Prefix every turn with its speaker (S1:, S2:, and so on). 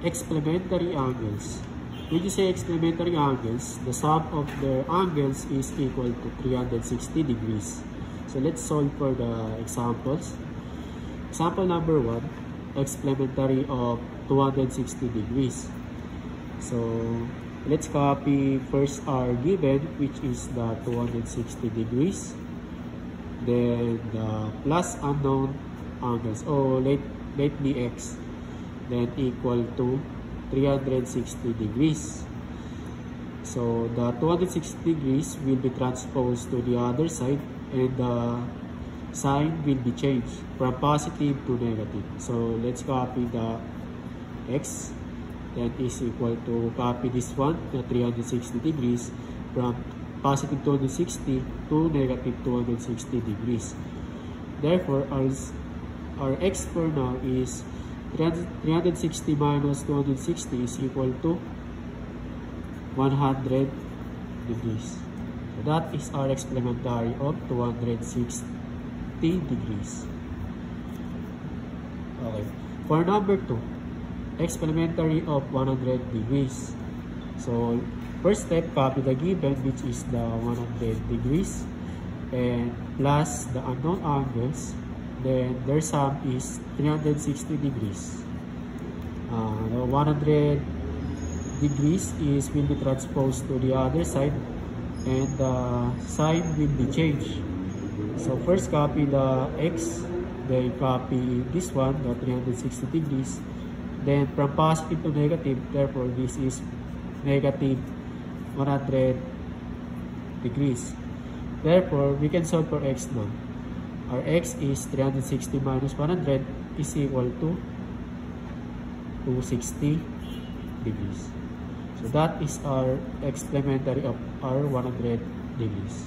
S1: Explementary angles. When you say explementary angles, the sum of their angles is equal to 360 degrees. So let's solve for the examples. Example number 1, explementary of 260 degrees. So let's copy first our given, which is the 260 degrees. Then the plus unknown angles, let me x, then equal to 360 degrees. So the 260 degrees will be transposed to the other side, and the sign will be changed from positive to negative. So let's copy the x, that is equal to, copy this one, the 360 degrees, from positive 260 to negative 260 degrees. Therefore, our x for now is 360 minus 260 is equal to 100 degrees. So that is our explementary of 260 degrees. Okay. For number 2, explementary of 100 degrees. So first step, copy the given, which is the 100 degrees, and plus the unknown angles. Then their sum is 360 degrees. The 100 degrees will be transposed to the other side, and the sign will be changed. So first copy the x, then copy this one, the 360 degrees. Then from positive to negative, therefore this is negative 100 degrees. Therefore, we can solve for x now. Our x is 360 minus 100 is equal to 260 degrees. So that is our explementary of our 100 degrees.